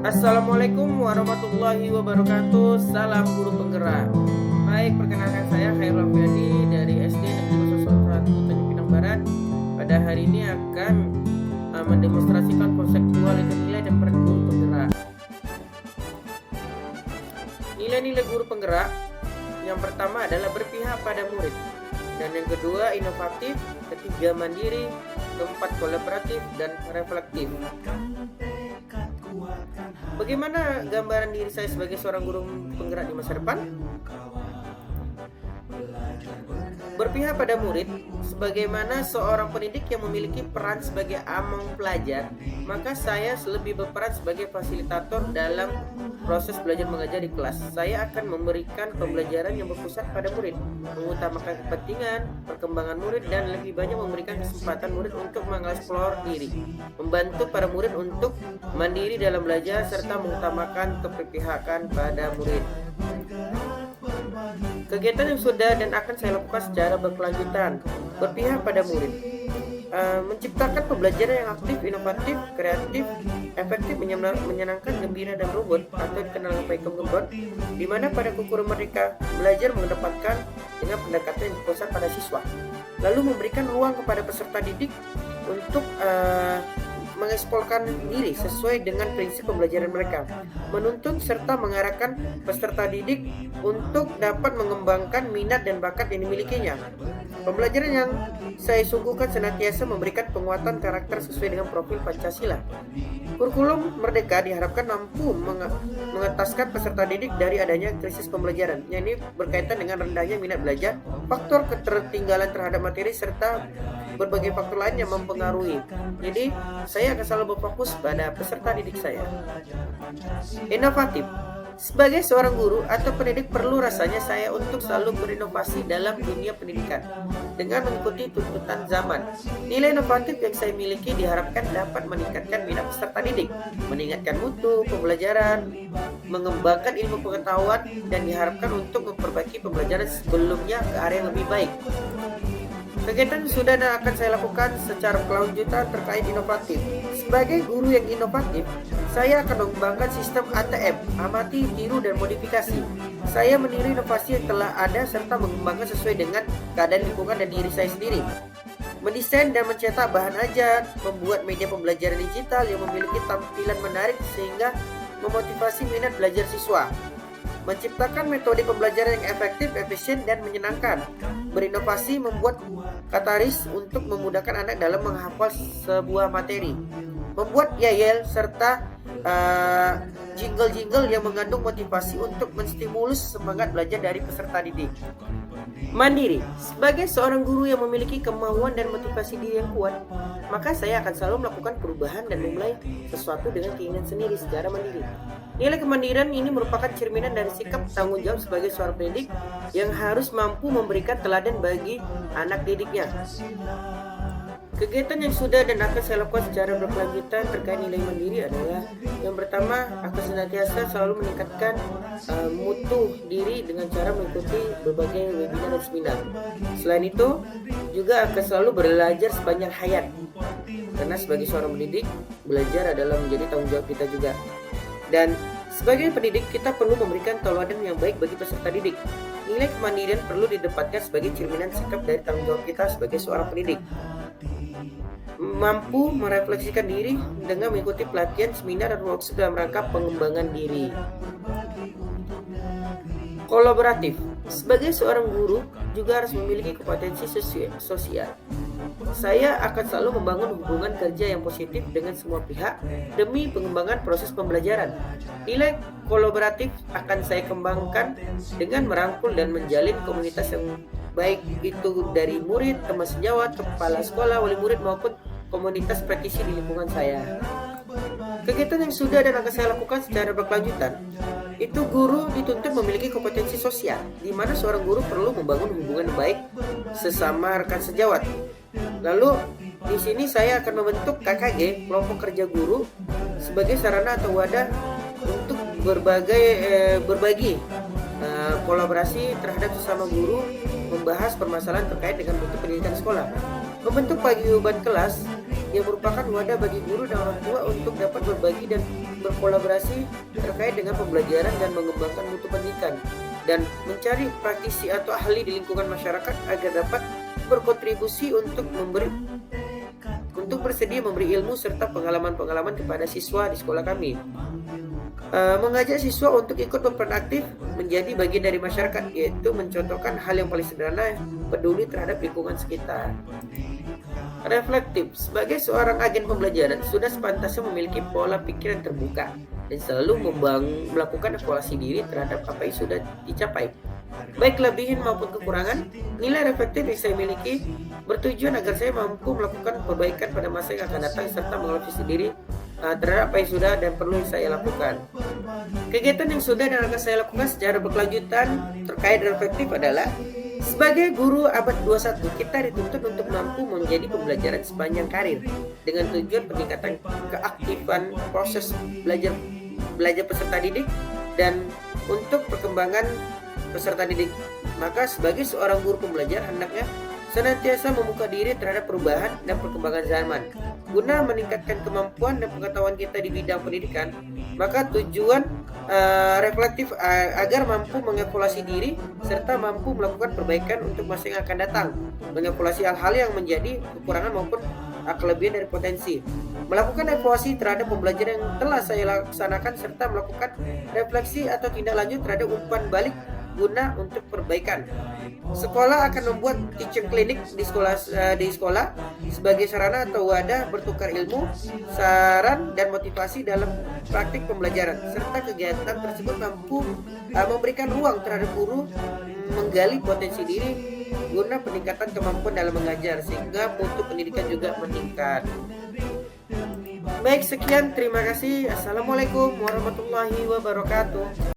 Assalamualaikum warahmatullahi wabarakatuh. Salam guru penggerak. Baik, perkenalkan saya Khairul Afriyadi dari SD Negeri 1 Tanjung Pinang Barat. Pada hari ini akan mendemonstrasikan konseptual nilai dan peran guru penggerak. Nilai-nilai guru penggerak yang pertama adalah berpihak pada murid, dan yang kedua inovatif, ketiga mandiri, keempat kolaboratif, dan reflektif. Bagaimana gambaran diri saya sebagai seorang guru penggerak di masa depan? Berpihak pada murid, sebagaimana seorang pendidik yang memiliki peran sebagai among pelajar, maka saya lebih berperan sebagai fasilitator dalam proses belajar mengajar di kelas. Saya akan memberikan pembelajaran yang berpusat pada murid, mengutamakan kepentingan, perkembangan murid, dan lebih banyak memberikan kesempatan murid untuk mengeksplor diri, membantu para murid untuk mandiri dalam belajar, serta mengutamakan keberpihakan pada murid. Kegiatan yang sudah dan akan saya lakukan secara berkelanjutan. Berpihak pada murid, menciptakan pembelajaran yang aktif, inovatif, kreatif, efektif, menyenangkan, gembira, dan rumput atau dikenal sebagai kebun, di mana pada kurikulum mereka belajar mengedepankan dengan pendekatan yang berpusat pada siswa, lalu memberikan ruang kepada peserta didik untuk mengeksplorkan diri sesuai dengan prinsip pembelajaran mereka, menuntun serta mengarahkan peserta didik untuk dapat mengembangkan minat dan bakat yang dimilikinya. Pembelajaran yang saya sungguhkan senantiasa memberikan penguatan karakter sesuai dengan profil Pancasila. Kurikulum Merdeka diharapkan mampu mengetaskan peserta didik dari adanya krisis pembelajaran, yang ini berkaitan dengan rendahnya minat belajar, faktor ketertinggalan terhadap materi, serta berbagai faktor lain yang mempengaruhi. Jadi, saya akan selalu berfokus pada peserta didik saya. Inovatif. Sebagai seorang guru atau pendidik, perlu rasanya saya untuk selalu berinovasi dalam dunia pendidikan dengan mengikuti tuntutan zaman. Nilai inovatif yang saya miliki diharapkan dapat meningkatkan minat peserta didik, meningkatkan mutu pembelajaran, mengembangkan ilmu pengetahuan, dan diharapkan untuk memperbaiki pembelajaran sebelumnya ke arah yang lebih baik. Kegiatan sudah dan akan saya lakukan secara berkelanjutan terkait inovatif. Sebagai guru yang inovatif, saya akan mengembangkan sistem ATM, amati, tiru, dan modifikasi. Saya meniru inovasi yang telah ada serta mengembangkan sesuai dengan keadaan lingkungan dan diri saya sendiri. Mendesain dan mencetak bahan ajar, membuat media pembelajaran digital yang memiliki tampilan menarik sehingga memotivasi minat belajar siswa. Menciptakan metode pembelajaran yang efektif, efisien, dan menyenangkan. Berinovasi membuat kataris untuk memudahkan anak dalam menghafal sebuah materi. Membuat yel serta jingle-jingle yang mengandung motivasi untuk menstimulus semangat belajar dari peserta didik. Mandiri. Sebagai seorang guru yang memiliki kemauan dan motivasi diri yang kuat, maka saya akan selalu melakukan perubahan dan memulai sesuatu dengan keinginan sendiri secara mandiri. Nilai kemandirian ini merupakan cerminan dari sikap tanggung jawab sebagai seorang pendidik yang harus mampu memberikan teladan bagi anak didiknya. Kegiatan yang sudah dan akan saya lakukan secara berkelanjutan terkait nilai mandiri adalah: yang pertama, akan senantiasa selalu meningkatkan mutu diri dengan cara mengikuti berbagai webinar dan seminar. Selain itu, juga akan selalu belajar sepanjang hayat, karena sebagai seorang pendidik, belajar adalah menjadi tanggung jawab kita juga. Dan sebagai pendidik, kita perlu memberikan teladan yang baik bagi peserta didik. Nilai kemandirian perlu didapatkan sebagai cerminan sikap dari tanggung jawab kita sebagai seorang pendidik. Mampu merefleksikan diri dengan mengikuti pelatihan, seminar, dan workshop dalam rangka pengembangan diri. Kolaboratif. Sebagai seorang guru juga harus memiliki kompetensi sosial. Saya akan selalu membangun hubungan kerja yang positif dengan semua pihak demi pengembangan proses pembelajaran. Nilai kolaboratif akan saya kembangkan dengan merangkul dan menjalin komunitas yang baik itu dari murid, teman sejawat, kepala sekolah, wali murid, maupun komunitas praktisi di lingkungan saya. Kegiatan yang sudah dan akan saya lakukan secara berkelanjutan, itu guru dituntut memiliki kompetensi sosial, di mana seorang guru perlu membangun hubungan baik sesama rekan sejawat. Lalu di sini saya akan membentuk KKG, kelompok kerja guru, sebagai sarana atau wadah untuk berbagi kolaborasi terhadap sesama guru, membahas permasalahan terkait dengan bentuk pendidikan sekolah, membentuk paguyuban kelas yang merupakan wadah bagi guru dan orang tua untuk dapat berbagi dan berkolaborasi terkait dengan pembelajaran dan mengembangkan mutu pendidikan, dan mencari praktisi atau ahli di lingkungan masyarakat agar dapat berkontribusi untuk bersedia memberi ilmu serta pengalaman-pengalaman kepada siswa di sekolah kami. Mengajak siswa untuk ikut berperan aktif menjadi bagian dari masyarakat, yaitu mencontohkan hal yang paling sederhana, peduli terhadap lingkungan sekitar. Reflektif, sebagai seorang agen pembelajaran sudah sepantasnya memiliki pola pikir yang terbuka dan selalu melakukan evaluasi diri terhadap apa yang sudah dicapai, baik kelebihan maupun kekurangan. Nilai reflektif yang saya miliki bertujuan agar saya mampu melakukan perbaikan pada masa yang akan datang serta mengevaluasi diri terhadap apa yang sudah dan perlu saya lakukan. Kegiatan yang sudah dan akan saya lakukan secara berkelanjutan terkait reflektif adalah: sebagai guru abad 21, kita dituntut untuk mampu menjadi pembelajaran sepanjang karir dengan tujuan peningkatan keaktifan proses belajar peserta didik dan untuk perkembangan peserta didik. Maka sebagai seorang guru pembelajar hendaknya senantiasa membuka diri terhadap perubahan dan perkembangan zaman guna meningkatkan kemampuan dan pengetahuan kita di bidang pendidikan. Maka tujuan reflektif agar mampu mengevaluasi diri serta mampu melakukan perbaikan untuk masa yang akan datang, mengevaluasi hal-hal yang menjadi kekurangan maupun kelebihan dari potensi, melakukan evaluasi terhadap pembelajaran yang telah saya laksanakan serta melakukan refleksi atau tindak lanjut terhadap umpan balik guna untuk perbaikan. Sekolah akan membuat teaching clinic di sekolah sebagai sarana atau wadah bertukar ilmu, saran dan motivasi dalam praktik pembelajaran, serta kegiatan tersebut mampu memberikan ruang terhadap guru menggali potensi diri guna peningkatan kemampuan dalam mengajar sehingga mutu pendidikan juga meningkat. Baik, sekian, terima kasih. Assalamualaikum warahmatullahi wabarakatuh.